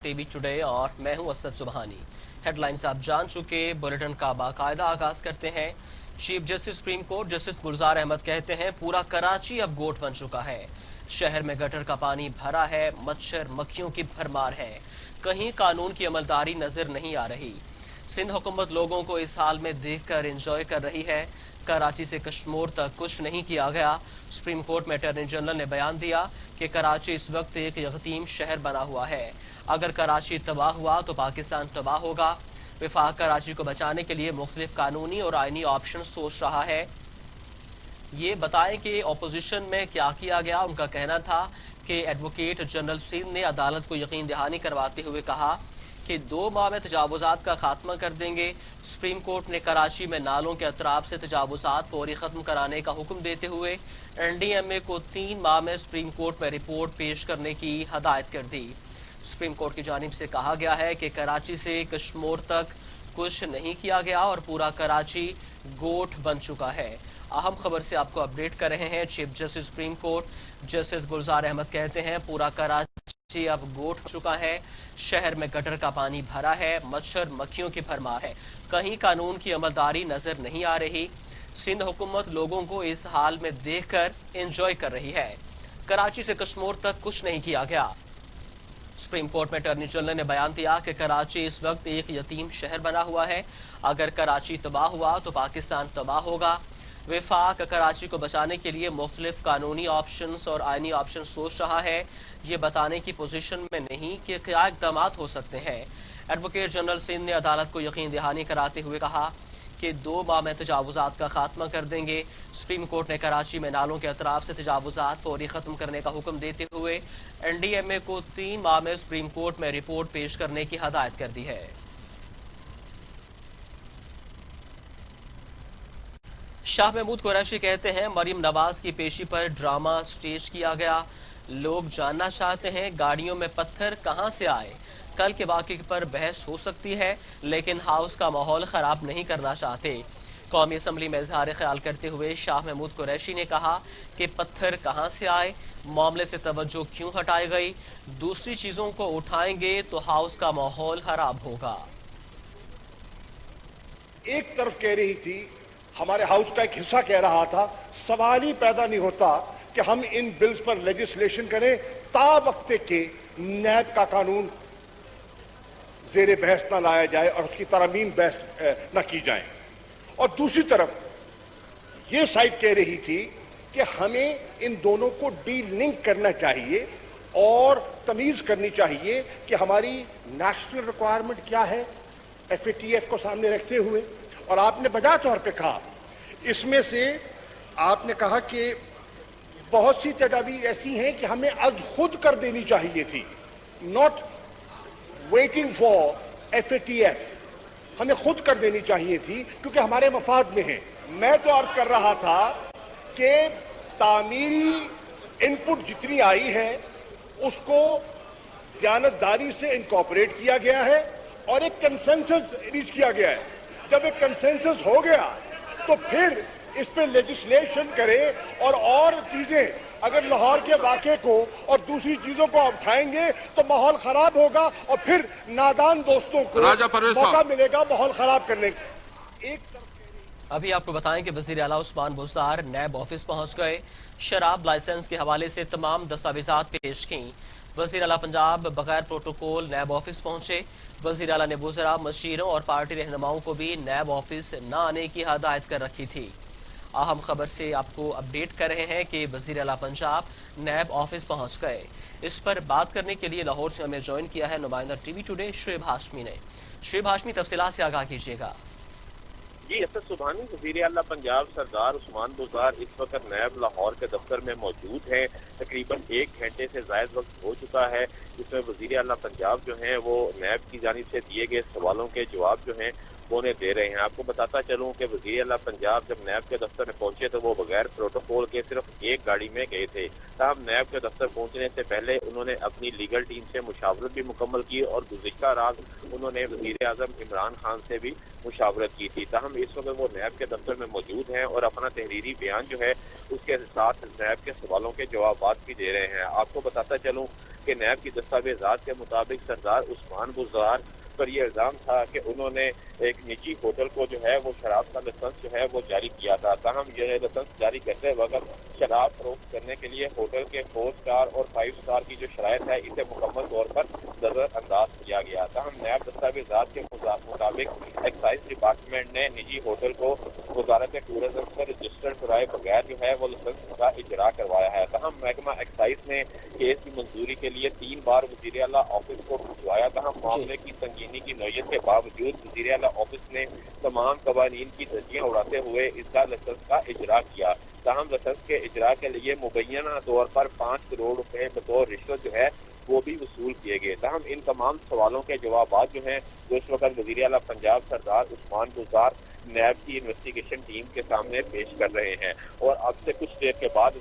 TV today और मैं हूं असद सुबहानी। हेडलाइंस आप जान चुके, बुलेटिन का बाकायदा आगाज करते हैं। Chief justice supreme court justice Gulzar Ahmed कहते हैं पूरा कराची अब गोठ बन चुका है। शहर में गटर का पानी भरा है, मच्छर मक्खियों की भरमार है, कहीं कानून की अमलदारी नजर नहीं आ रही। सिंध हुकूमत लोगों को इस हाल में देखकर एंजॉय कर रही है। कराची से कश्मीर तक कुछ नहीं किया गया। सुप्रीम कोर्ट में अटॉर्नी जनरल ने बयान दिया कि कराची इस वक्त एक यतीम शहर बना हुआ है। अगर कराची तबाह हुआ तो पाकिस्तान तबाह होगा। विफाक कराची को बचाने के लिए मुख्तलिफ कानूनी और आईनी ऑप्शन सोच रहा है। ये बताएं कि अपोजिशन में क्या किया गया। उनका कहना था कि एडवोकेट जनरल सिंध ने अदालत को यकीन दहानी करवाते हुए कहा कि 2 माह में तजावुजात का खात्मा कर देंगे। सुप्रीम कोर्ट ने कराची में नालों के अतराफ से तजावुजात फौरी खत्म कराने का हुक्म देते हुए NDMA को 3 माह में सुप्रीम कोर्ट में रिपोर्ट पेश करने की हदायत कर दी। सुप्रीम कोर्ट की जानिब से कहा गया है कि कराची से कश्मीर तक कुछ नहीं किया गया और पूरा कराची गोठ बन चुका है। अहम खबर से आपको अपडेट कर रहे हैं। Chief justice supreme court justice Gulzar Ahmed कहते हैं पूरा कराची अब गोठ चुका है। शहर में गटर का पानी भरा है, मच्छर मक्खियों की भरमार है, कहीं कानून की अमलदारी नजर नहीं आ रही। सिंध हुकूमत लोगों को इस हाल में देखकर एंजॉय कर रही है। कराची से कश्मीर तक कुछ नहीं किया गया। सुप्रीम कोर्ट में अटॉर्नी जनरल ने बयान दिया कि कराची इस वक्त एक यतीम शहर बना हुआ है। अगर कराची तबाह हुआ तो पाकिस्तान तबाह होगा। विफाक कराची को बचाने के लिए मुख्तलिफ कानूनी ऑप्शंस और आईनी ऑप्शन सोच रहा है। ये बताने की पोजीशन में नहीं कि क्या इकदाम हो सकते हैं। एडवोकेट जनरल सिंध ने अदालत को यकीन दहानी कराते हुए कहा कि 2 माह में तजावुजात का खात्मा कर देंगे। सुप्रीम कोर्ट ने कराची में नालों के अतराफ से तजावुजात फौरी खत्म करने का हुक्म देते हुए NDMA को 3 माह में सुप्रीम कोर्ट में रिपोर्ट पेश करने की हदायत कर दी है। शाह महमूद कुरैशी कहते हैं मरीम नवाज की पेशी पर ड्रामा स्टेज किया गया। लोग जानना चाहते हैं गाड़ियों में पत्थर कहां से आए। कल के वाक़े पर बहस हो सकती है, लेकिन हाउस का माहौल ख़राब नहीं करना चाहते। कौमी असम्बली में इजहार ख्याल करते हुए शाह महमूद कुरैशी ने कहा कि पत्थर कहां से आए, मामले से तवज्जो क्यों हटाई गई। दूसरी चीज़ों को उठाएंगे तो हाउस का माहौल ख़राब होगा। एक तरफ कह रही थी, हमारे हाउस का एक हिस्सा कह रहा था, सवाल ही पैदा नहीं होता कि हम इन बिल्स पर लेजिस्लेशन करें ता वक्त के नैब का कानून जेर बहस ना लाया जाए और उसकी तरमीम बहस न की जाए। और दूसरी तरफ ये साइड कह रही थी कि हमें इन दोनों को डीलिंक करना चाहिए और तमीज करनी चाहिए कि हमारी नेशनल रिक्वायरमेंट क्या है FATF को सामने रखते हुए। और आपने बजा तौर पे कहा, इसमें से आपने कहा कि बहुत सी तजावीज़ ऐसी हैं कि हमें आज खुद कर देनी चाहिए थी, नॉट वेटिंग फॉर FATF, हमें खुद कर देनी चाहिए थी क्योंकि हमारे मफाद में है। मैं तो अर्ज कर रहा था कि तामीरी इनपुट जितनी आई है उसको जानतदारी से इनकॉर्पोरेट किया गया है और एक कंसेंसस रीच किया गया है। जब एक कंसेंसस हो गया तो फिर इस पे लेजिस्लेशन करें और चीजें अगर लाहौर के वाक़े को और दूसरी चीजों को उठाएंगे तो माहौल खराब होगा और फिर नादान दोस्तों को मौका मिलेगा माहौल खराब करने का। अभी आपको बताएं कि वज़ीर आला उस्मान बुज़दार नैब ऑफिस पहुंच गए। शराब लाइसेंस के हवाले से तमाम दस्तावेजात पेश की। वज़ीर आला पंजाब बगैर प्रोटोकॉल नैब ऑफिस पहुंचे। वज़ीर आला ने वज़रा, मशीरों और पार्टी रहनुमाओं को भी नैब ऑफिस न आने की हदायत कर रखी थी। अहम खबर से आपको अपडेट कर रहे हैं कि वज़ीर आला पंजाब नैब ऑफिस पहुंच गए। इस पर बात करने के लिए लाहौर से हमें ज्वाइन किया है नुमाइंदा टीवी टुडे शुएब हाशमी ने। शुएब हाशमी, तफसीलात से आगाह कीजिएगा। जी असद सुबहानी, वज़ीर आला पंजाब सरदार उस्मान बुज़दार इस वक्त नैब लाहौर के दफ्तर में मौजूद हैं। तकरीबन 1 घंटे से ज़ायद वक्त हो चुका है जिसमें वज़ीर आला पंजाब जो हैं वो नैब की जानिब से दिए गए सवालों के जवाब जो हैं वो उन्हें दे रहे हैं। आपको बताता चलूँ कि वज़ीर आला पंजाब जब नैब के दफ्तर में पहुंचे तो वो बगैर प्रोटोकॉल के सिर्फ एक गाड़ी में गए थे। तब नैब के दफ्तर पहुंचने से पहले उन्होंने अपनी लीगल टीम से मुशावरत भी मुकम्मल की और गुज़िश्ता रात उन्होंने वज़ीर आज़म इमरान खान से भी मुशावरत की थी। तहम इस वक्त वो नैब के दफ्तर में मौजूद हैं और अपना तहरीरी बयान जो है उसके साथ नैब के सवालों के जवाब भी दे रहे हैं। आपको बताता चलूँ جبکہ نیب کی دستاویزات کے مطابق سردار عثمان بزدار پر یہ الزام تھا کہ انہوں نے ایک نجی ہوٹل کو جو ہے وہ شراب کا لائسنس جو ہے وہ جاری کیا تھا. تاہم یہ لائسنس جاری کرتے وقت شراب فروخت کرنے کے لیے ہوٹل کے 4 اسٹار اور 5 اسٹار کی جو شرائط ہے اسے مکمل طور پر نظر انداز کیا گیا. تاہم نیب دستاویزات کے مطابق ایکسائز ڈپارٹمنٹ نے نجی ہوٹل کو وزارت ٹورزم سے رجسٹر کرائے بغیر جو ہے وہ لائسنس کا اجرا کروایا ہے. تاہم محکمہ ایکسائز نے کیس کی منظوری کے لیے 3 بار وزیر اعلیٰ آفس کو بھجوایا. تاہم معاملے کی سنگینی کی نوعیت کے باوجود وزیر اعلیٰ آفس نے تمام قوانین کی دھجیاں اڑاتے ہوئے اس کا لائسنس کا اجرا کیا. تاہم لائسنس کے اجرا کے لیے مبینہ طور پر 5 کروڑ روپے بطور رشوت جو ہے وہ بھی وصول کیے گئے. تاہم ان تمام سوالوں کے جوابات جو ہیں جو اس وقت وزیر اعلیٰ پنجاب سردار عثمان بزدار نیب کی انویسٹیگیشن ٹیم کے سامنے پیش کر رہے ہیں. اور اب سے کچھ دیر کے بعد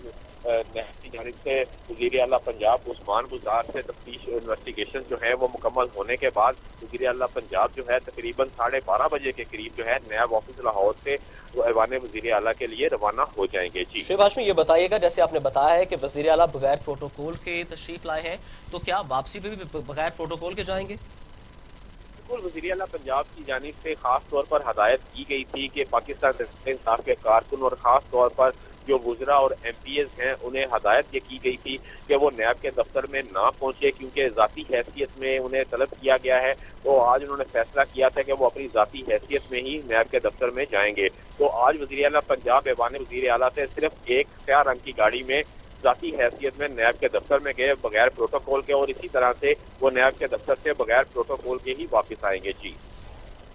نیب کی جانب سے وزیر اعلیٰ پنجاب عثمان بزدار سے تفتیش انویسٹیگیشن جو ہے وہ مکمل ہونے کے بعد وزیر اعلیٰ پنجاب جو ہے تقریباً 12:30 بجے کے قریب جو ہے نیب آفس لاہور سے وہ ایوان وزیر اعلیٰ کے لیے روانہ ہو جائیں گے. جی شعیب ہاشمی، یہ بتائیے گا جیسے آپ نے بتایا ہے کہ وزیر اعلیٰ بغیر پروٹوکول کے تشریف لائے ہیں، تو کیا واپسی پہ بھی بغیر پروٹوکول کے جائیں گے؟ بالکل، وزیر اعلیٰ پنجاب کی جانب سے خاص طور پر ہدایت کی گئی تھی کہ پاکستان تحریک انصاف کے کارکن اور خاص طور پر جو وزراء اور ایم پی ایز ہیں انہیں ہدایت یہ کی گئی تھی کہ وہ نیب کے دفتر میں نہ پہنچے کیونکہ ذاتی حیثیت میں انہیں طلب کیا گیا ہے. تو آج انہوں نے فیصلہ کیا تھا کہ وہ اپنی ذاتی حیثیت میں ہی نیب کے دفتر میں جائیں گے. تو آج وزیر اعلیٰ پنجاب ایوان وزیر اعلیٰ سے صرف ایک سیاہ رنگ کی گاڑی میں ذاتی حیثیت میں نیب کے دفتر میں گئے بغیر پروٹوکول کے، اور اسی طرح سے وہ نیب کے دفتر سے بغیر پروٹوکول کے ہی واپس آئیں گے. جی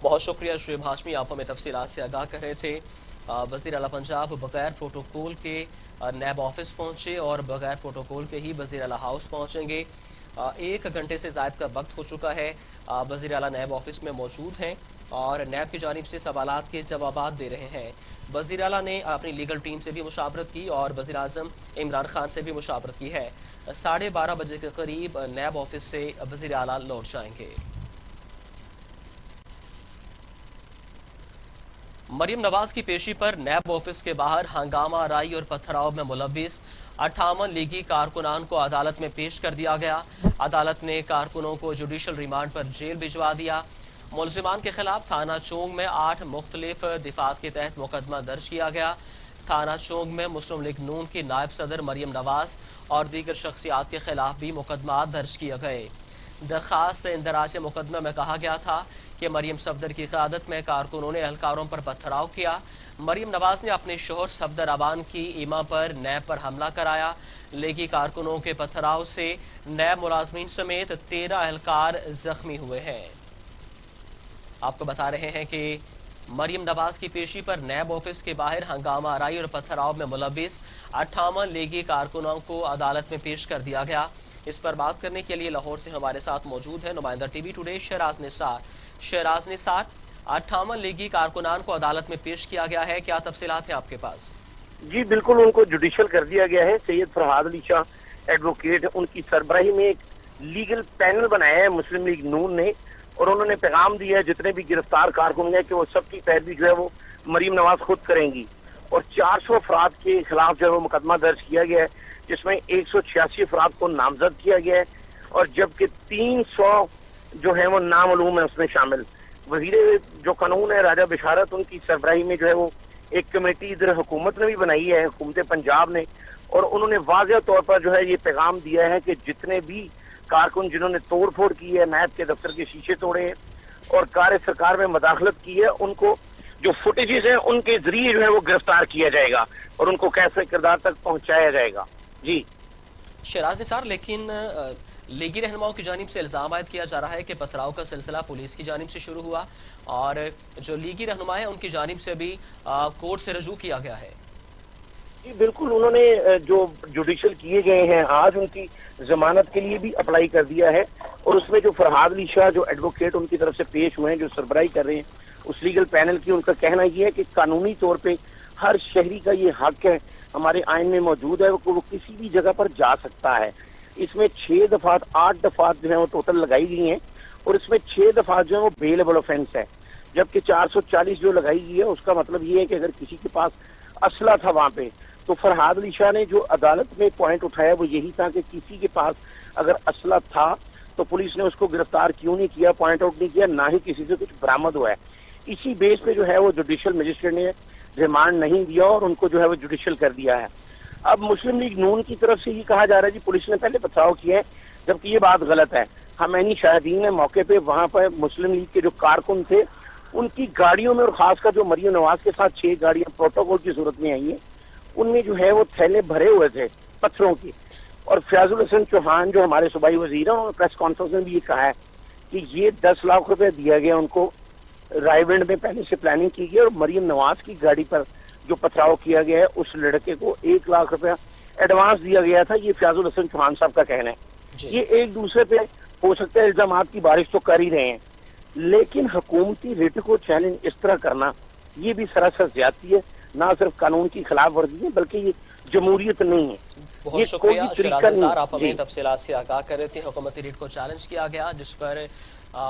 بہت شکریہ شعیب ہاشمی، آپ ہمیں تفصیلات سے آگاہ کر رہے تھے. وزیر اعلیٰ پنجاب بغیر پروٹوکول کے نیب آفس پہنچے اور بغیر پروٹوکول کے ہی وزیر اعلیٰ ہاؤس پہنچیں گے. 1 گھنٹے سے زائد کا وقت ہو چکا ہے. وزیر اعلیٰ نیب آفس میں موجود ہیں اور نیب کی جانب سے سوالات کے جوابات دے رہے ہیں. وزیر اعلیٰ نے اپنی لیگل ٹیم سے بھی مشاورت کی اور وزیر اعظم عمران خان سے بھی مشاورت کی ہے. 12:30 بجے کے قریب نیب آفس سے وزیر اعلیٰ لوٹ جائیں گے. مریم نواز کی پیشی پر نیب آفس کے باہر ہنگامہ آرائی اور پتھراؤ میں ملوث 58 لیگی کارکنان کو عدالت میں پیش کر دیا گیا. عدالت نے کارکنوں کو جوڈیشل ریمانڈ پر جیل بھجوا دیا. ملزمان کے خلاف تھانہ چونگ میں 8 مختلف دفعات کے تحت مقدمہ درج کیا گیا. تھانہ چونگ میں مسلم لیگ نون کی نائب صدر مریم نواز اور دیگر شخصیات کے خلاف بھی مقدمات درج کیے گئے. درخواست اندراج مقدمہ میں کہا گیا تھا کہ مریم صفدر کی قیادت میں کارکنوں نے اہلکاروں پر پتھراؤ کیا. مریم نواز نے اپنے شوہر صفدر ابان کی ایما پر نیب پر حملہ کرایا. لیگی کارکنوں کے پتھراؤ سے نیب ملازمین سمیت 13 اہلکار زخمی ہوئے ہیں. آپ کو بتا رہے ہیں کہ مریم نواز کی پیشی پر نیب آفس کے باہر ہنگامہ آرائی اور پتھراؤ میں ملوث 58 لیگی کارکنوں کو عدالت میں پیش کر دیا گیا. اس پر بات کرنے کے لیے لاہور سے ہمارے ساتھ موجود ہے نمائندہ ٹی وی ٹوڈے شہراز نثار. 58 لیگی کارکنان کو عدالت میں پیش کیا گیا ہے، کیا تفصیلات ہیں آپ کے پاس؟ جی بالکل، ان کو جوڈیشل کر دیا گیا ہے. سید فرحاد علی شاہ ایڈوکیٹ ان کی سربراہی میں ایک لیگل پینل بنایا ہے مسلم لیگ نون نے، اور انہوں نے پیغام دیا ہے جتنے بھی گرفتار کارکن ہیں کہ وہ سب کی پیروی جو ہے وہ مریم نواز خود کریں گی. اور 400 افراد کے خلاف جو ہے وہ مقدمہ درج کیا گیا ہے، جس میں 186 افراد کو نامزد کیا گیا ہے، اور جبکہ 300 جو ہیں وہ نامعلوم ہیں اس میں شامل. وزیر جو قانون ہے راجہ بشارت ان کی سربراہی میں جو ہے وہ ایک کمیٹی ادھر حکومت نے بھی بنائی ہے، حکومت پنجاب نے، اور انہوں نے واضح طور پر جو ہے یہ پیغام دیا ہے کہ جتنے بھی کارکن جنہوں نے توڑ پھوڑ کی ہے، نیب کے دفتر کے شیشے توڑے ہیں اور کار سرکار میں مداخلت کی ہے، ان کو جو فوٹیجز ہیں ان کے ذریعے جو ہے وہ گرفتار کیا جائے گا اور ان کو کیسے کردار تک پہنچایا جائے گا. جی شہراز نثار، لیکن لیگی رہنماؤں کی جانب سے الزام عائد کیا جا رہا ہے کہ پتھراؤ کا سلسلہ پولیس کی جانب سے شروع ہوا اور جو لیگی رہنما ہیں ان کی جانب سے بھی کورٹ سے رجوع کیا گیا ہے. جی بالکل، انہوں نے جو جوڈیشل کیے گئے ہیں آج ان کی ضمانت کے لیے بھی اپلائی کر دیا ہے، اور اس میں جو فرحاد علی شاہ جو ایڈوکیٹ ان کی طرف سے پیش ہوئے ہیں جو سربراہی کر رہے ہیں اس لیگل پینل کی، ان کا کہنا یہ ہے کہ قانونی طور پہ ہر شہری کا یہ حق ہے، ہمارے آئین میں موجود ہے کہ وہ کسی بھی جگہ پر جا سکتا ہے. اس میں 6 دفعات 8 دفعات جو ہیں وہ ٹوٹل لگائی گئی ہیں، اور اس میں 6 دفعات جو ہیں وہ بیلیبل آفینس ہے، جبکہ 440 جو لگائی گئی ہے اس کا مطلب یہ ہے کہ اگر کسی کے پاس اسلحہ تھا وہاں پہ تو فرحاد علی شاہ نے جو عدالت میں پوائنٹ اٹھایا وہ یہی تھا کہ کسی کے پاس اگر اسلحہ تھا تو پولیس نے اس کو گرفتار کیوں نہیں کیا، پوائنٹ آؤٹ نہیں کیا، نہ ہی کسی سے کچھ برآمد ہوا ہے. اسی بیس پہ جو ہے وہ جوڈیشل مجسٹریٹ نے ریمانڈ نہیں دیا اور ان کو جو ہے وہ جوڈیشل کر دیا ہے. اب مسلم لیگ نون کی طرف سے یہ کہا جا رہا ہے جی پولیس نے پہلے پتھراؤ کیا ہے، جبکہ یہ بات غلط ہے. ہم عینی شاہدین ہیں موقع پہ، وہاں پہ مسلم لیگ کے جو کارکن تھے ان کی گاڑیوں میں، اور خاص کر جو مریم نواز کے ساتھ 6 گاڑیاں پروٹوکول کی صورت میں آئی ہیں، ان میں جو ہے وہ تھیلے بھرے ہوئے تھے پتھروں کی. اور فیاض الحسن چوہان جو ہمارے صوبائی وزیر ہیں، انہوں نے پریس کانفرنس میں بھی یہ کہا ہے کہ یہ 10 لاکھ روپے دیا گیا ان کو، رائے ونڈ میں پہلے سے پلاننگ کی گئی، اور مریم نواز کی گاڑی پر جو پتھراؤ کیا گیا ہے اس لڑکے کو 1 لاکھ روپے ایڈوانس دیا گیا تھا. یہ فیاض الحسن چوہان صاحب کا کہنا ہے. یہ ایک دوسرے پہ ہو سکتا ہے الزامات کی بارش تو کر ہی رہے ہیں، لیکن حکومتی ریٹ کو چیلنج اس طرح کرنا یہ بھی سراسر زیادتی ہے. نہ صرف قانون کی خلاف ورزی ہے بلکہ یہ جمہوریت نہیں ہے. بہت شکریہ شیراز نثار، آپ ہمیں تفصیلات سے آگاہ کر رہے تھے. حکومتی ریٹ کو چیلنج کیا گیا جس پر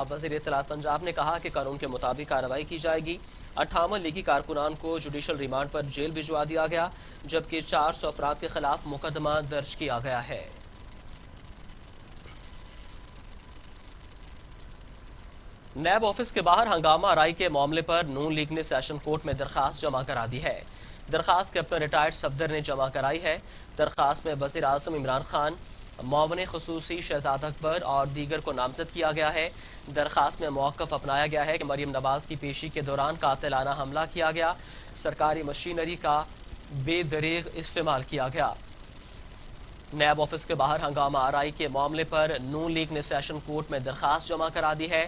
وزیر اطلاعات پنجاب نے کہا کہ قانون کے مطابق کارروائی کی جائے گی. 58 لیگی کارکنان کو جوڈیشل ریمانڈ پر جیل بھجوا دیا گیا، جبکہ 400 افراد کے خلاف مقدمہ درج کیا گیا ہے. نیب آفس کے باہر ہنگامہ آرائی کے معاملے پر نون لیگ نے سیشن کورٹ میں درخواست جمع کرا دی ہے. درخواست کیپٹن ریٹائرڈ صفدر نے جمع کرائی ہے. درخواست میں وزیر اعظم عمران خان، معاون خصوصی شہزاد اکبر اور دیگر کو نامزد کیا گیا ہے. درخواست میں موقف اپنایا گیا ہے کہ مریم نواز کی پیشی کے دوران قاتلانہ حملہ کیا گیا، سرکاری مشینری کا بے دریغ استعمال کیا گیا. نیب آفس کے باہر ہنگامہ آرائی کے معاملے پر نون لیگ نے سیشن کورٹ میں درخواست جمع کرا دی ہے.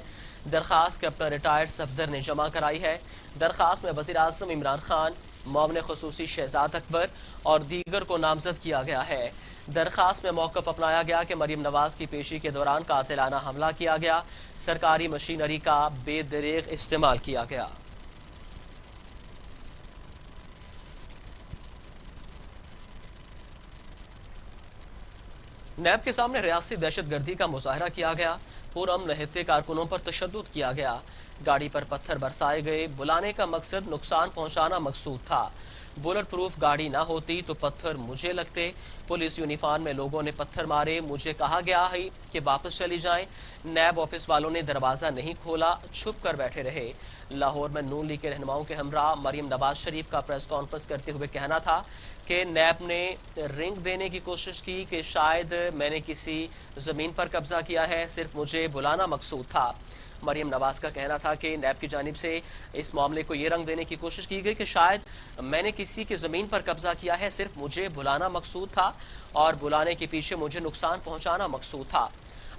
درخواست کیپٹن ریٹائرڈ صفدر نے جمع کرائی ہے. درخواست میں وزیر اعظم عمران خان، معاون خصوصی شہزاد اکبر اور دیگر کو نامزد کیا گیا ہے. درخواست میں موقف اپنایا گیا کہ مریم نواز کی پیشی کے دوران قاتلانہ حملہ کیا گیا، سرکاری مشینری کا بے دریغ استعمال کیا گیا. نیب کے سامنے ریاستی دہشت گردی کا مظاہرہ کیا گیا. پرامن نہتے کارکنوں پر تشدد کیا گیا. گاڑی پر پتھر برسائے گئے. بلانے کا مقصد نقصان پہنچانا مقصود تھا. بلٹ پروف گاڑی نہ ہوتی تو پتھر مجھے لگتے. پولیس یونیفارم میں لوگوں نے پتھر مارے. مجھے کہا گیا ہے کہ واپس چلی جائیں. نیب آفس والوں نے دروازہ نہیں کھولا، چھپ کر بیٹھے رہے. لاہور میں نون لیگ کے رہنماؤں کے ہمراہ مریم نواز شریف کا پریس کانفرنس کرتے ہوئے کہنا تھا کہ نیب نے رنگ دینے کی کوشش کی کہ شاید میں نے کسی زمین پر قبضہ کیا ہے، صرف مجھے بلانا مقصود تھا. مریم نواز کا کہنا تھا کہ نیب کی جانب سے اس معاملے کو یہ رنگ دینے کی کوشش کی گئی کہ شاید میں نے کسی کی زمین پر قبضہ کیا ہے، صرف مجھے بلانا مقصود تھا اور بلانے کے پیچھے مجھے نقصان پہنچانا مقصود تھا.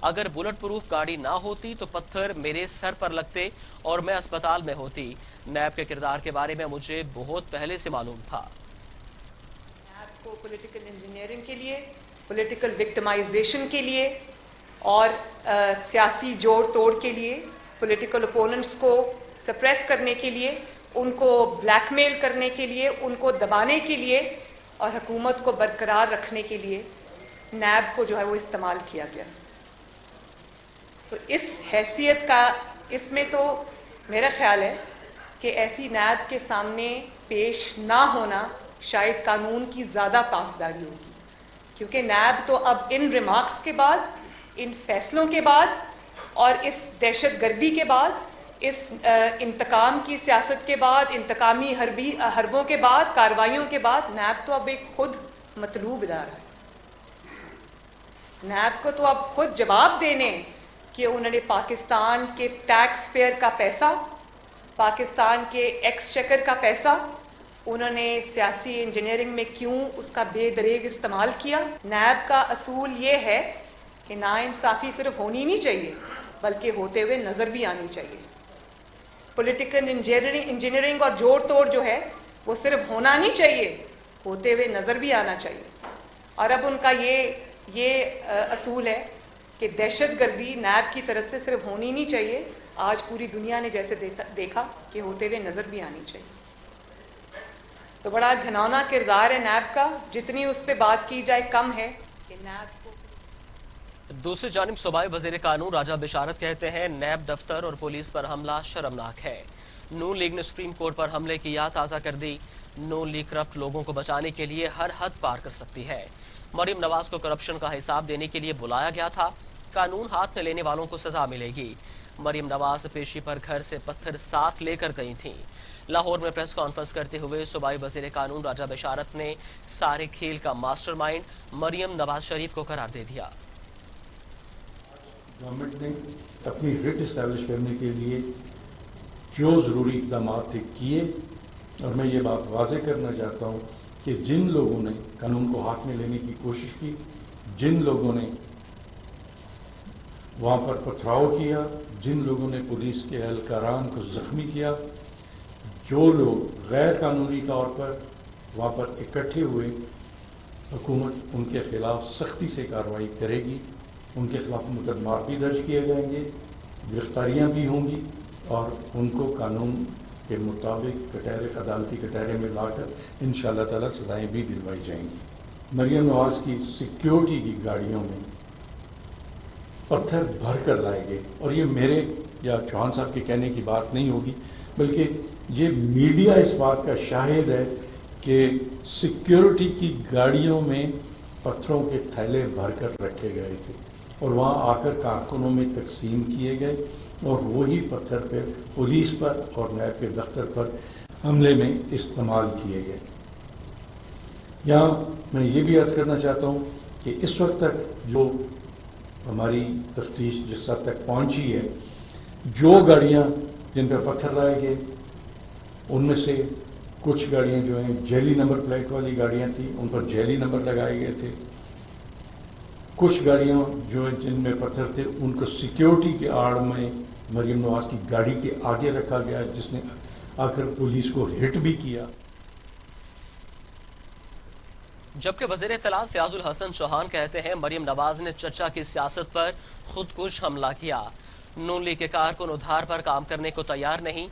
اگر بلٹ پروف گاڑی نہ ہوتی تو پتھر میرے سر پر لگتے اور میں اسپتال میں ہوتی. نیب کے کردار کے بارے میں مجھے بہت پہلے سے معلوم تھا. نیب کو پولیٹیکل انجینئرنگ کے لیے، پولیٹیکل وکٹمائزیشن کے لیے اور سیاسی جوڑ توڑ کے لیے، پولیٹیکل اپوننٹس کو سپریس کرنے کے لیے، ان کو بلیک میل کرنے کے لیے، ان کو دبانے کے لیے اور حکومت کو برقرار رکھنے کے لیے نیب کو جو ہے وہ استعمال کیا گیا. تو اس حیثیت کا اس میں تو میرا خیال ہے کہ ایسی نیب کے سامنے پیش نہ ہونا شاید قانون کی زیادہ پاسداری ہوگی، کیونکہ نیب تو اب ان ریمارکس کے بعد، ان فیصلوں کے بعد اور اس دہشت گردی کے بعد، اس انتقام کی سیاست کے بعد، انتقامی حربوں کے بعد، کارروائیوں کے بعد، نیب تو اب ایک خود مطلوب ادارہ ہے. نیب کو تو اب خود جواب دینے کہ انہوں نے پاکستان کے ٹیکس پیئر کا پیسہ، پاکستان کے ایکسچیکر کا پیسہ انہوں نے سیاسی انجینئرنگ میں کیوں اس کا بے دریغ استعمال کیا. نیب کا اصول یہ ہے کہ ناانصافی صرف ہونی نہیں چاہیے بلکہ ہوتے ہوئے نظر بھی آنی چاہیے. پولیٹیکل انجینئرنگ اور جوڑ توڑ جو ہے وہ صرف ہونا نہیں چاہیے، ہوتے ہوئے نظر بھی آنا چاہیے. اور اب ان کا یہ اصول ہے کہ دہشت گردی نیب کی طرف سے صرف ہونی نہیں چاہیے، آج پوری دنیا نے جیسے دیکھا کہ ہوتے ہوئے نظر بھی آنی چاہیے. تو بڑا گھناؤنا کردار ہے نیب کا، جتنی اس پہ بات کی جائے کم ہے کہ نیب کو. دوسری جانب صوبائی وزیر قانون راجہ بشارت کہتے ہیں نیب دفتر اور پولیس پر حملہ شرمناک ہے. نون لیگ نے سپریم کورٹ پر حملے کی یاد تازہ کر دی. नून लीग करप्ट लोगों को बचाने के लिए हर हद पार कर सकती है। मरियम नवाज को करप्शन का हिसाब देने के लिए बुलाया गया था। कानून हाथ में लेने वालों को सजा मिलेगी। मरियम नवाज पेशी पर घर से पत्थर साथ लेकर गई थीं। लाहौर में प्रेस कॉन्फ्रेंस करते हुए सूबाई वजीर कानून राजा बशारत ने सारे खेल का मास्टरमाइंड मरियम नवाज शरीफ को करार दे दिया। गवर्नमेंट ने अपनी रिट इस्टेब्लिश करने के लिए जो ज़रूरी इक़दाम थे किए, और मैं ये बात वाज़ेह करना चाहता हूँ कि जिन लोगों ने कानून को हाथ में लेने की कोशिश की, जिन लोगों ने वहाँ पर पथराव किया, जिन लोगों ने पुलिस के एहलकारान को ज़ख्मी किया, जो लोग गैर कानूनी तौर पर वहाँ पर इकट्ठे हुए, हुकूमत उनके खिलाफ सख्ती से कार्रवाई करेगी। उनके खिलाफ मुकदमात भी दर्ज किए जाएंगे, गिरफ्तारियाँ भी होंगी और उनको कानून के मुताबिक कटहरे अदालती कटहरे में लाकर इंशाअल्लाह ताला सजाएँ भी दिलवाई जाएंगी। मरियम नवाज की सिक्योरिटी की गाड़ियों में पत्थर भर कर लाए गए, और ये मेरे या चौहान साहब के कहने की बात नहीं होगी, बल्कि ये मीडिया इस बात का शाहिद है कि सिक्योरिटी की गाड़ियों में पत्थरों के थैले भरकर रखे गए थे और वहाँ आकर कारकुनों में तकसीम किए गए, और वही पत्थर पर पुलिस पर और नैब के दफ्तर पर हमले में इस्तेमाल किए गए। यहाँ मैं ये भी अर्ज़ करना चाहता हूँ कि इस वक्त तक जो हमारी तफ्तीश जिस हद तक पहुँची है, जो गाड़ियाँ जिन पर पत्थर लाए गए उनमें से कुछ गाड़ियाँ जो हैं जेली नंबर प्लेट वाली गाड़ियाँ थी, उन पर जेली नंबर लगाए गए थे। कुछ गाड़ियाँ जो है जिनमें पत्थर थे उनको सिक्योरिटी के आड़ में मरियम नवाज की गाड़ी के आगे रखा गया, जिसने आकर पुलिस को हिट भी किया। जबकि वज़ीर इत्तलात फयाजुल हसन चौहान कहते हैं मरियम नवाज ने चचा की सियासत पर खुदकुश हमला किया। नून लीग के कारकुन उधार पर काम करने को तैयार नहीं।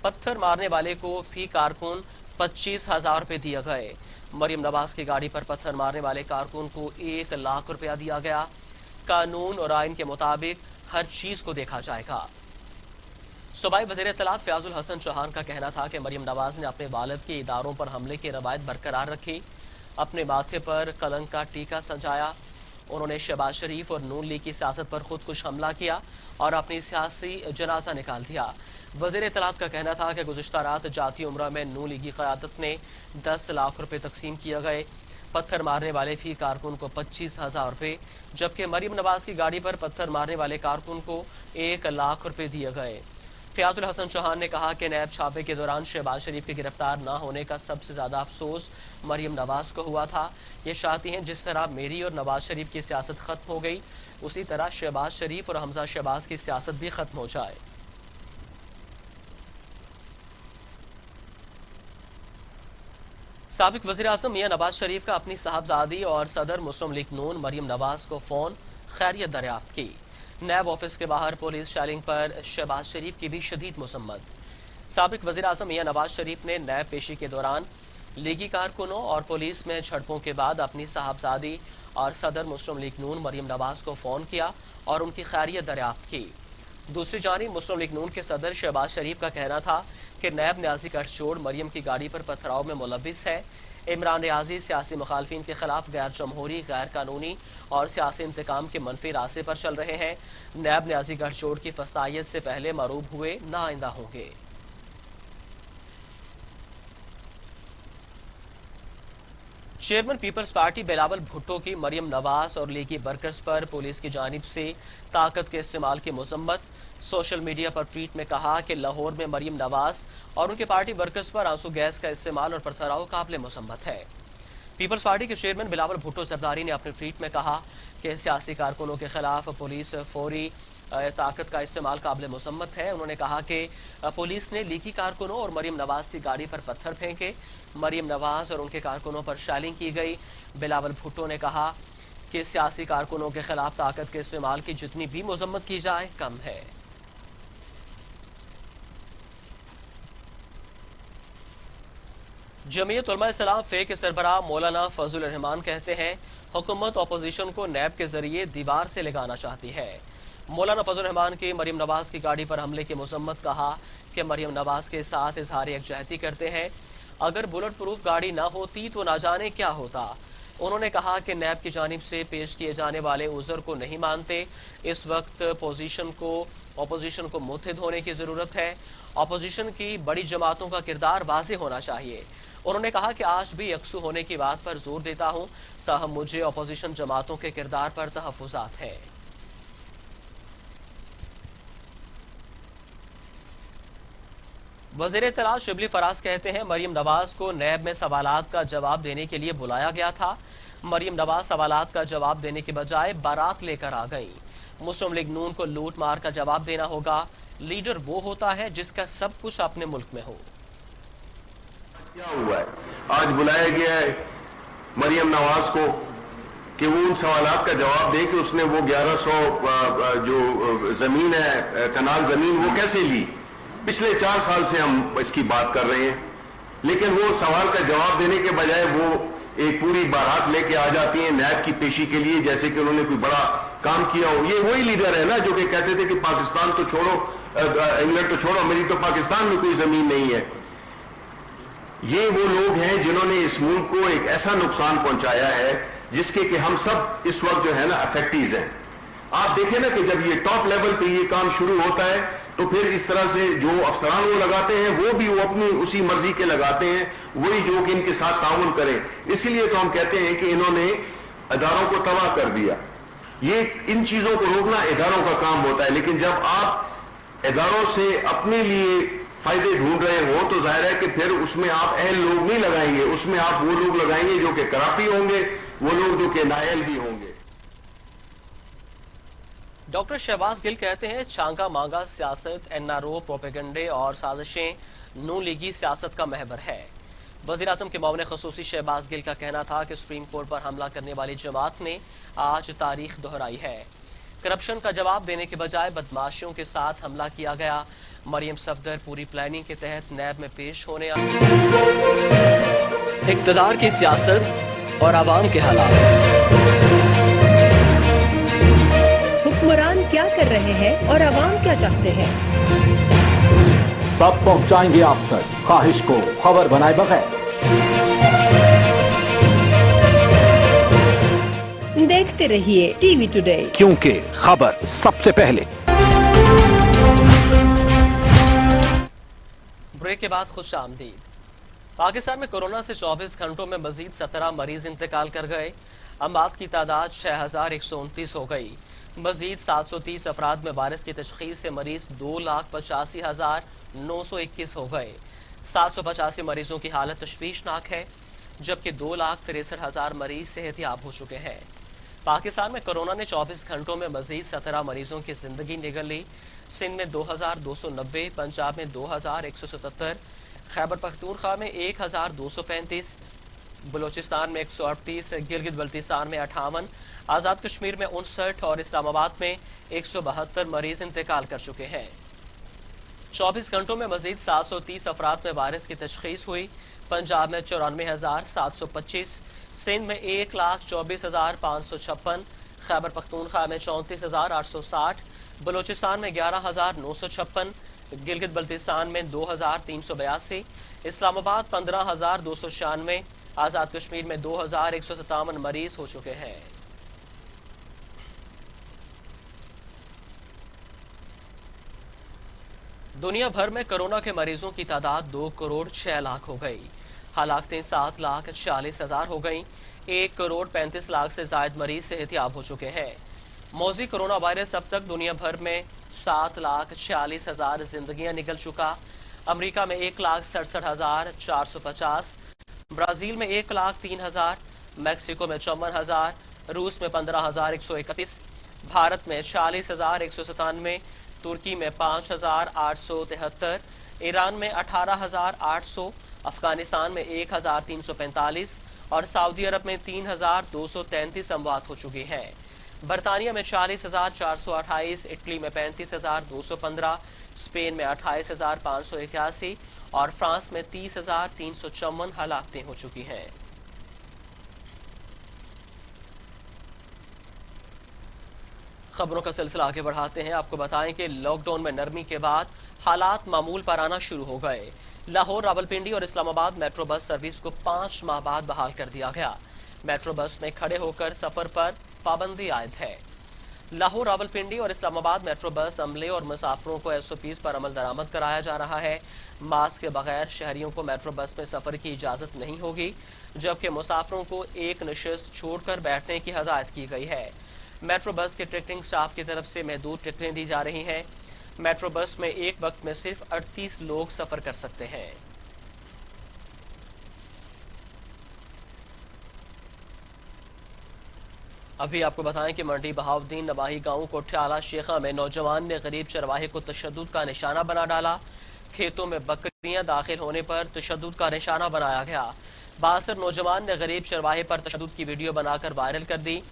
पत्थर मारने वाले को फी कारकुन 25,000 रुपये दिए गए। मरियम नवाज की गाड़ी पर पत्थर मारने वाले कारकुन को 1 लाख रुपया दिया गया। कानून और आइन के मुताबिक हर चीज को देखा जाएगा। सूबाई वज़ीर इत्तलात फयाजुल हसन चौहान का कहना था कि मरियम नवाज ने अपने वालिद के इदारों पर हमले की रवायत बरकरार रखी, अपने माथे पर कलंक का टीका सजाया। उन्होंने शहबाज शरीफ और नून लीग की सियासत पर खुदकुश हमला किया और अपनी सियासी जनाजा निकाल दिया। वज़ीर इत्तलात का कहना था कि गुज़िश्ता रात जाती उम्रा में नून लीगी क़यादत ने 10 लाख रुपये तकसीम किए गए। पत्थर मारने वाले फी कारकुन को 25,000 रुपये, जबकि मरियम नवाज की गाड़ी पर पत्थर मारने वाले कारकुन को 1 लाख रुपये दिए गए। फयाजुल हसन चौहान ने कहा कि नैब छापे के दौरान शहबाज शरीफ के गिरफ्तार न होने का सबसे ज्यादा अफसोस मरियम नवाज को हुआ था। ये चाहती हैं जिस तरह मेरी और नवाज शरीफ की सियासत खत्म हो गई, उसी तरह शहबाज शरीफ और हमजा शहबाज की सियासत भी खत्म हो जाए। साबिक वज़ीर आज़म मियां नवाज शरीफ का अपनी साहबजादी और सदर मुस्लिम लीग नून मरियम नवाज को फोन खैरियत दरियाफ्त की। नैब ऑफिस के बाहर पुलिस शेलिंग पर शहबाज शरीफ की भी शदीद मुसम्मत। साबिक वज़ीर आज़म मियां नवाज शरीफ ने नैब पेशी के दौरान लीगी कारकुनों और पुलिस में झड़पों के बाद अपनी साहबजादी और सदर मुस्लिम लीग नून मरियम नवाज को फ़ोन किया और उनकी खैरियत दरियाफ्त की। दूसरी जानिब मुस्लिम लीग नून के सदर शहबाज शरीफ का कहना था कि नैब न्याजी गठजोड़ मरियम की गाड़ी पर पथराव में मुलविस है। इमरान रियाजी सियासी मुखालफिन के खिलाफ गैर जमहूरी, गैर कानूनी और सियासी इंतकाम के मनफी रास्ते पर चल रहे हैं। नैब न्याजी गठजोड़ की फसायत से पहले मरूब हुए ना आइंदा होंगे। चेयरमैन पीपल्स पार्टी बिलावल भुट्टो की मरियम नवाज और लीगी वर्कर्स पर पुलिस की जानिब से ताकत के इस्तेमाल की मजम्मत। सोशल मीडिया पर ट्वीट में कहा कि लाहौर में मरियम नवाज और उनके पार्टी वर्कर्स पर आंसू गैस का इस्तेमाल और पथराव काबिल मसम्मत है। पीपल्स पार्टी के चेयरमैन बिलावल भुट्टो जरदारी ने अपने ट्वीट में कहा कि सियासी कारकुनों के खिलाफ पुलिस फौरी ताकत का इस्तेमाल काबिल मसम्मत है। उन्होंने कहा कि पुलिस ने लीगी कारकुनों और मरियम नवाज की गाड़ी पर पत्थर फेंके, मरियम नवाज और उनके कारकुनों पर शैलिंग की गई। बिलावल भुट्टो ने कहा कि सियासी कारकुनों के खिलाफ ताकत के इस्तेमाल की जितनी भी मजम्मत की जाए कम है। जमीयत उलमा इस्लाम फे के सरबराह मौलाना फजल रहमान कहते हैं हुकूमत अपोजिशन को नैब के जरिए दीवार से लगाना चाहती है। मौलाना फजल रहमान की मरियम नवाज की गाड़ी पर हमले की मजम्मत, कहा कि मरियम नवाज के साथ इजहार यकजहती करते हैं। اگر بلٹ پروف گاڑی نہ ہوتی تو نہ جانے کیا ہوتا۔ انہوں نے کہا کہ نیب کی جانب سے پیش کیے جانے والے عذر کو نہیں مانتے۔ اس وقت اپوزیشن کو متحد ہونے کی ضرورت ہے۔ اپوزیشن کی بڑی جماعتوں کا کردار واضح ہونا چاہیے۔ انہوں نے کہا کہ آج بھی یکسو ہونے کی بات پر زور دیتا ہوں، تاہم مجھے اپوزیشن جماعتوں کے کردار پر تحفظات ہیں۔ وزیر اطلاعات شبلی فراز کہتے ہیں مریم نواز کو نیب میں سوالات کا جواب دینے کے لیے بلایا گیا تھا۔ مریم نواز سوالات کا جواب دینے کے بجائے بارات لے کر آ گئی۔ مسلم لیگ نون کو لوٹ مار کا جواب دینا ہوگا۔ لیڈر وہ ہوتا ہے جس کا سب کچھ اپنے ملک میں ہو۔ کیا ہوا ہے؟ آج بلایا گیا ہے مریم نواز کو کہ وہ ان سوالات کا جواب دے کہ اس نے وہ 1100 جو زمین ہے کنال زمین وہ کیسے لی۔ پچھلے 4 سال سے ہم اس کی بات کر رہے ہیں، لیکن وہ سوال کا جواب دینے کے بجائے وہ ایک پوری بارات لے کے آ جاتی ہیں نیب کی پیشی کے لیے، جیسے کہ انہوں نے کوئی بڑا کام کیا ہو۔ یہ وہی لیڈر ہے نا جو کہ کہتے تھے کہ پاکستان تو چھوڑو، انگلینڈ تو چھوڑو، میری تو پاکستان میں کوئی زمین نہیں ہے۔ یہ وہ لوگ ہیں جنہوں نے اس ملک کو ایک ایسا نقصان پہنچایا ہے جس کے کہ ہم سب اس وقت جو ہے نا افیکٹیز ہیں۔ آپ دیکھیں نا کہ جب یہ ٹاپ لیول پہ یہ کام شروع ہوتا ہے تو پھر اس طرح سے جو افسران وہ لگاتے ہیں وہ بھی وہ اپنی اسی مرضی کے لگاتے ہیں، وہی جو کہ ان کے ساتھ تعاون کریں۔ اسی لیے تو ہم کہتے ہیں کہ انہوں نے اداروں کو تباہ کر دیا۔ یہ ان چیزوں کو روکنا اداروں کا کام ہوتا ہے، لیکن جب آپ اداروں سے اپنے لیے فائدے ڈھونڈ رہے ہوں تو ظاہر ہے کہ پھر اس میں آپ اہل لوگ نہیں لگائیں گے، اس میں آپ وہ لوگ لگائیں گے جو کہ کراپی ہوں گے، وہ لوگ جو کہ نااہل بھی ہوں گے۔ ڈاکٹر شہباز گل کہتے ہیں چھانگا مانگا سیاست این آر او پروپیگنڈے اور سازشیں نون لیگی سیاست کا محور ہے۔ وزیراعظم کے معاون خصوصی شہباز گل کا کہنا تھا کہ سپریم کورٹ پر حملہ کرنے والی جماعت نے آج تاریخ دہرائی ہے۔ کرپشن کا جواب دینے کے بجائے بدماشیوں کے ساتھ حملہ کیا گیا۔ مریم صفدر پوری پلاننگ کے تحت نیب میں پیش ہونے اقتدار کی سیاست اور عوام کے حالات۔ حکمران کیا کر رہے ہیں اور عوام کیا چاہتے ہیں، سب پہنچائیں گے آپ تک، خواہش کو خبر بنائے بغیر۔ دیکھتے رہیے ٹی وی ٹوڈے، کیونکہ خبر سب سے پہلے۔ بریک کے بعد خوش آمدید۔ پاکستان میں کورونا سے 24 گھنٹوں میں مزید 17 مریض انتقال کر گئے۔ اموات کی تعداد 6129 ہو گئی۔ مزید 730 افراد میں وائرس کی تشخیص سے مریض 2,85,921 ہو گئے۔ 785 مریضوں کی حالت تشویشناک ہے، جبکہ 2,63,000 مریض صحت یاب ہو چکے ہیں۔ پاکستان میں کورونا نے 24 گھنٹوں میں مزید 17 مریضوں کی زندگی نگل لی۔ سندھ میں 2,290، پنجاب میں 2,177، خیبر پختونخوا میں 1,235، بلوچستان میں 138، گلگت بلتستان میں 58، آزاد کشمیر میں 59 اور اسلام آباد میں 172 مریض انتقال کر چکے ہیں۔ 24 گھنٹوں میں مزید 730 افراد میں وائرس کی تشخیص ہوئی۔ پنجاب میں 94,725، سندھ میں 1,24,556، خیبر پختونخوا میں 34,860، بلوچستان میں 11,956، گلگت بلتستان میں 2,382، اسلام آباد 15,296، آزاد کشمیر میں 2,157 مریض ہو چکے ہیں۔ دنیا بھر میں کورونا کے مریضوں کی تعداد 2,06,00,000 ہو گئی۔ ہلاکتیں 7,40,000 ہو گئیں۔ 1,35,00,000 سے زائد مریض صحت یاب ہو چکے ہیں۔ موذی کورونا وائرس اب تک دنیا بھر میں 7,46,000 زندگیاں نگل چکا۔ امریکہ میں 1,67,450، برازیل میں 1,03,000، میکسیکو میں 54,000، روس میں 15,131، بھارت میں 40,197، ترکی میں 5,873، ایران میں 18,800، افغانستان میں 1,345 اور سعودی عرب میں 3,233 اموات ہو چکی ہیں۔ برطانیہ میں 40,428، اٹلی میں 35,215، اسپین میں 28,581 اور فرانس میں 30,354 ہلاکتیں ہو چکی ہیں۔ خبروں کا سلسلہ آگے بڑھاتے ہیں۔ آپ کو بتائیں کہ لاک ڈاؤن میں نرمی کے بعد حالات معمول پر آنا شروع ہو گئے۔ लाहौर, रावलपिंडी और इस्लामाबाद मेट्रो बस सर्विस को 5 माह बाद बहाल कर दिया गया। मेट्रो बस में खड़े होकर सफर पर पाबंदी आयद है। लाहौर, रावलपिंडी और इस्लामाबाद मेट्रो बस अमले और मुसाफिरों को SOPs पर अमल दरामद कराया जा रहा है। मास्क के बगैर शहरियों को मेट्रो बस में सफर की इजाजत नहीं होगी, जबकि मुसाफिरों को एक नशिस्त छोड़कर बैठने की हदायत की गई है। मेट्रो बस के टिकटिंग स्टाफ की तरफ से महदूद टिकटें दी जा रही हैं। मेट्रो बस में एक वक्त में सिर्फ 38 लोग सफर कर सकते हैं। अभी आपको बताएं कि मंडी बहाउद्दीन नवाही गांव कोठियाला शेखा में नौजवान ने गरीब चरवाहे को तशद्दुद का निशाना बना डाला। खेतों में बकरियां दाखिल होने पर तशद्दुद का निशाना बनाया गया। बासर नौजवान ने गरीब चरवाहे पर तशद्दुद की वीडियो बनाकर वायरल कर दी।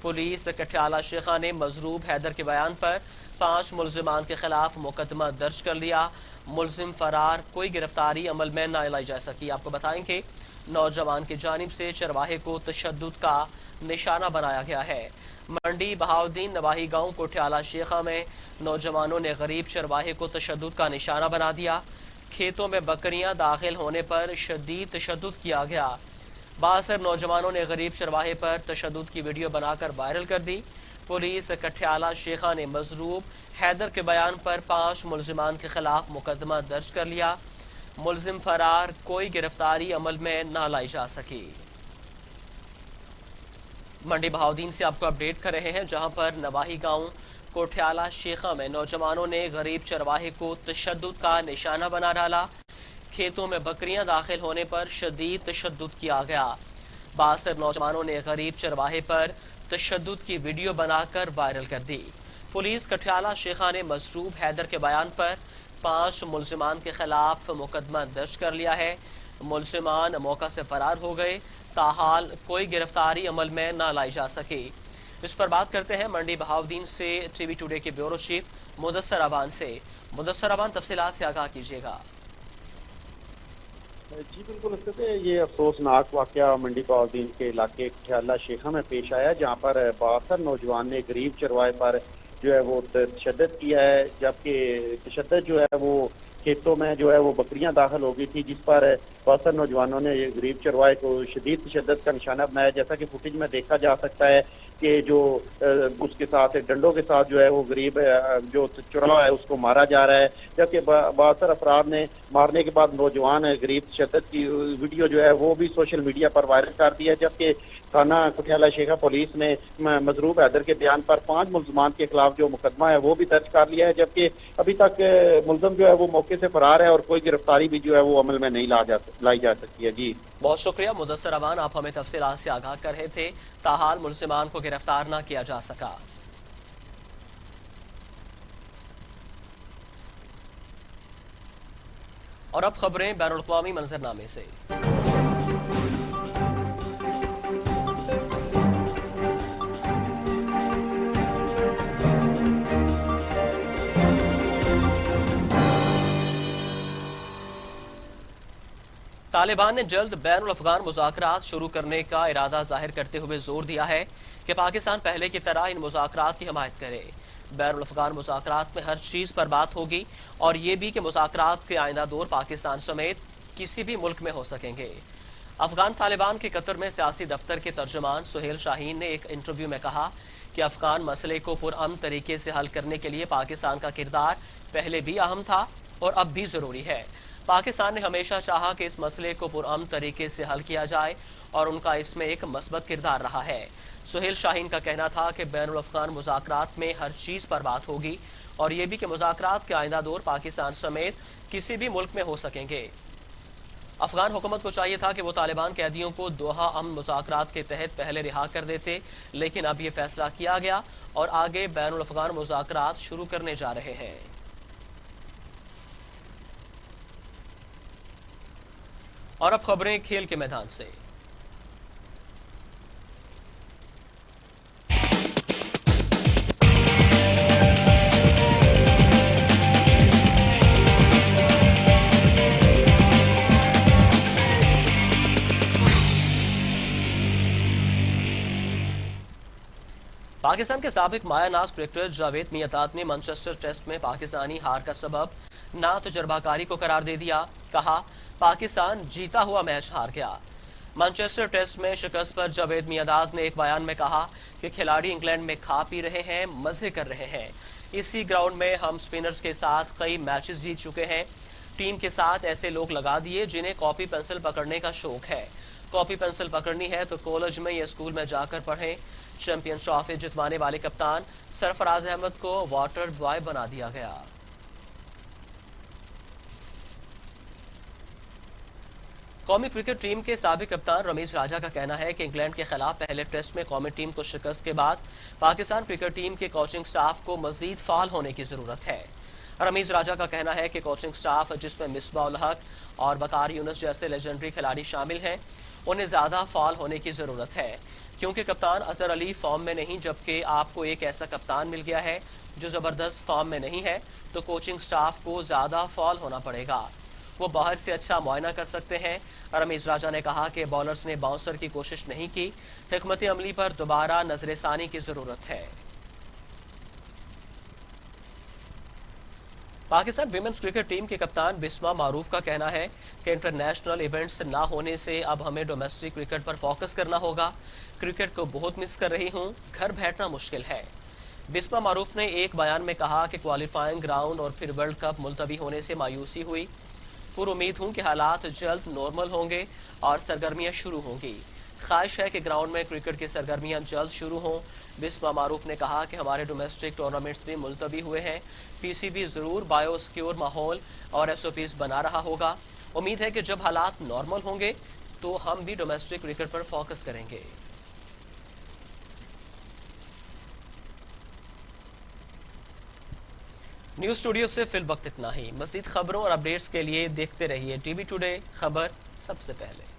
पुलिस कठियाला शेखा ने मजरूब हैदर के बयान पर 5 मुलजिमान के खिलाफ मुकदमा दर्ज कर लिया। मुलजिम फरार, कोई गिरफ्तारी अमल में न लाई जा सकी। आपको बताएं कि नौजवान की जानिब से चरवाहे को तशद्दुद का निशाना बनाया गया है। मंडी बहाउद्दीन नवाही गांव कोठियाला शेखा में नौजवानों ने गरीब चरवाहे को तशद्दुद का निशाना बना दिया। खेतों में बकरियां दाखिल होने पर शदीद तशद्दुद किया गया। बासर नौजवानों ने गरीब चरवाहे पर तशद्दुद की वीडियो बनाकर वायरल कर दी। पुलिस कठियाला शेखा ने मजरूब हैदर के बयान पर 5 मुलजिमान के खिलाफ मुकदमा दर्ज कर लिया। मुलजिम फरार, कोई गिरफ्तारी अमल में न लाई जा सकी। मंडी बहाउद्दीन से आपको अपडेट कर रहे हैं, जहां पर नवाही गांव कोठियाला शेखा में नौजवानों ने गरीब चरवाहे को तशद्दुद का निशाना बना डाला। खेतों में बकरियां दाखिल होने पर शदीद तशद्दुद किया गया। बासर नौजवानों ने गरीब चरवाहे पर तशद्दुद की वीडियो बनाकर वायरल कर दी। पुलिस कठियाला शेखा ने मजरूब हैदर के बयान पर 5 मुलजिमान के खिलाफ मुकदमा दर्ज कर लिया है। मुलजिमान मौका से फरार हो गए, ताहाल कोई गिरफ्तारी अमल में न लाई जा सकी। इस पर बात करते हैं मंडी बहाउद्दीन से टीवी टुडे के ब्यूरो चीफ मुदस्सर अवान से। मुदस्सर अवान, तफसीलात से आगाह कीजिएगा। जी बिल्कुल, ये अफसोसनाक वाकया मंडी बहाउद्दीन के इलाके कठियाला शेखा में पेश आया, जहाँ पर 62 नौजवान ने गरीब चरवाहे पर जो है वो तशद्दुद किया है, जबकि तशद्दुद जो है वो खेतों में जो है वो बकरियां दाखिल हो गई थी, जिस पर 62 नौजवानों ने गरीब चरवाहे को शदीद तशद्दुद का निशाना बनाया। जैसा कि फुटेज में देखा जा सकता है कि जो उसके साथ डंडों के साथ जो है वो गरीब जो चरवाहा है उसको मारा जा रहा है, जबकि 72 अफराद ने मारने के बाद नौजवान गरीब तशद्दुद की वीडियो जो है वो भी सोशल मीडिया पर वायरल कर दिया। जबकि थाना कठियाला शेखा पुलिस ने मजरूब हैदर के बयान पर 5 मुलजमान के खिलाफ जो मुकदमा है वो भी दर्ज कर लिया है, जबकि अभी तक मुलजम जो है वो मौके से फरार है और कोई गिरफ्तारी भी जो है वो अमल में नहीं लाई जा सकती है। जी बहुत शुक्रिया मुदस्सर अवान, आप हमें तफसीलात से आगाह कर रहे थे। ताहाल मुलजिमान को गिरफ्तार न किया जा सका। और अब खबरें बैनुल अक़वामी मंजरनामे से। तालिबान ने जल्द बैनुल अफ़गान मुज़ाकरात शुरू करने का इरादा जाहिर करते हुए जोर दिया है कि पाकिस्तान पहले की तरह इन मुज़ाकरात की हिमायत करे। बैनुल अफ़गान मुज़ाकरात में हर चीज़ पर बात होगी और ये भी कि मुज़ाकरात के आइंदा दौर पाकिस्तान समेत किसी भी मुल्क में हो सकेंगे। अफ़गान तालिबान के कतर में सियासी दफ्तर के तर्जुमान सुहेल शाहीन ने एक इंटरव्यू में कहा कि अफ़गान मसले को पुरअमन तरीके से हल करने के लिए पाकिस्तान का किरदार पहले भी अहम था और अब भी ज़रूरी है। पाकिस्तान ने हमेशा चाहा कि इस मसले को पुरअमन तरीके से हल किया जाए और उनका इसमें एक मस्बत किरदार रहा है। सुहेल शाहीन का कहना था कि बैनुल अफ़गान मुज़ाकरात में हर चीज़ पर बात होगी और ये भी कि मुज़ाकरात के आइंदा दौर पाकिस्तान समेत किसी भी मुल्क में हो सकेंगे। अफ़गान हुकूमत को चाहिए था कि वो तालिबान कैदियों को दोहा अमन मुज़ाकरात के तहत पहले रिहा कर देते, लेकिन अब ये फैसला किया गया और आगे बैनुल अफ़गान मुज़ाकरात शुरू करने जा रहे हैं। और अब खबरें खेल के मैदान से। पाकिस्तान के साबिक मायानाज क्रिकेटर जावेद मियाँदाद ने मैनचेस्टर टेस्ट में पाकिस्तानी हार का सबब ना तजुर्बाकारी को करार दे दिया। कहा, पाकिस्तान जीता हुआ मैच हार गया। मैनचेस्टर टेस्ट में शिकस्त पर जावेद मियांदाद ने एक बयान में कहा कि खिलाड़ी इंग्लैंड में खा पी रहे हैं, मजे कर रहे हैं। इसी ग्राउंड में हम स्पिनर्स के साथ कई मैचेस जीत चुके हैं। टीम के साथ ऐसे लोग लगा दिए जिन्हें कॉपी पेंसिल पकड़ने का शौक है। कॉपी पेंसिल पकड़नी है तो कॉलेज में या स्कूल में जाकर पढ़ें। चैंपियंस ट्रॉफी जितवाने वाले कप्तान सरफराज अहमद को वाटर बॉय बना दिया गया। कौमी क्रिकेट टीम के साबिक कप्तान रमीज राजा का कहना है कि इंग्लैंड के खिलाफ पहले टेस्ट में कौमी टीम को शिकस्त के बाद पाकिस्तान क्रिकेट टीम के कोचिंग स्टाफ को मजीद फाल होने की जरूरत है। रमीज राजा का कहना है कि कोचिंग स्टाफ जिसमें मिसबाह उल हक और वकार यूनुस जैसे लेजेंडरी खिलाड़ी शामिल हैं, उन्हें ज्यादा फाल होने की जरूरत है, क्योंकि कप्तान अजहर अली फॉर्म में नहीं, जबकि आपको एक ऐसा कप्तान मिल गया है जो जबरदस्त फॉर्म में नहीं है, तो कोचिंग स्टाफ को ज्यादा फाल होना पड़ेगा। वो बाहर से अच्छा मुआयना कर सकते हैं। रमीज राजा ने कहा कि बॉलर्स ने बाउंसर की कोशिश नहीं की, हिकमत अमली पर दोबारा नजरसानी की जरूरत है। पाकिस्तान विमेंस क्रिकेट टीम के कप्तान बिस्मा मारूफ का कहना है कि इंटरनेशनल इवेंट्स ना होने से अब हमें डोमेस्टिक क्रिकेट पर फोकस करना होगा। क्रिकेट को बहुत मिस कर रही हूं, घर बैठना मुश्किल है। बिस्मा मारूफ ने एक बयान में कहा कि क्वालिफाइंग राउंड और फिर वर्ल्ड कप मुलतवी होने से मायूसी हुई। पूरी उम्मीद हूं कि हालात जल्द नॉर्मल होंगे और सरगर्मियां शुरू होंगी। ख्वाहिश है कि ग्राउंड में क्रिकेट की सरगर्मियां जल्द शुरू हों। बिस्मा मारूफ ने कहा कि हमारे डोमेस्टिक टूर्नामेंट्स भी मुलतवी हुए हैं। पीसीबी जरूर बायोसिक्योर माहौल और एसओपीज बना रहा होगा। उम्मीद है कि जब हालात नॉर्मल होंगे तो हम भी डोमेस्टिक क्रिकेट पर फोकस करेंगे। न्यूज स्टूडियो से फिल वक्त इतना ही। मज़ीद खबरों और अपडेट्स के लिए देखते रहिए टीवी टुडे, खबर सबसे पहले।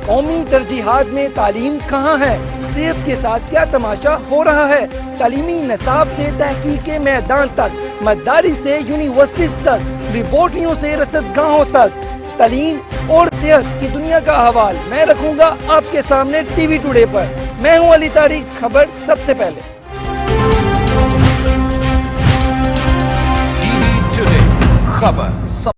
कौमी तरजीहात में तालीम कहाँ है? सेहत के साथ क्या तमाशा हो रहा है? तालीमी निसाब से तहकीक के मैदान तक, मददारी से यूनिवर्सिटीज तक, रिपोर्टियों से रसदगाहों तक, तालीम और सेहत की दुनिया का अहवाल मैं रखूंगा आपके सामने टीवी टुडे पर। मैं हूं अली तारिक, खबर सबसे पहले। टीवी टुडे, खबर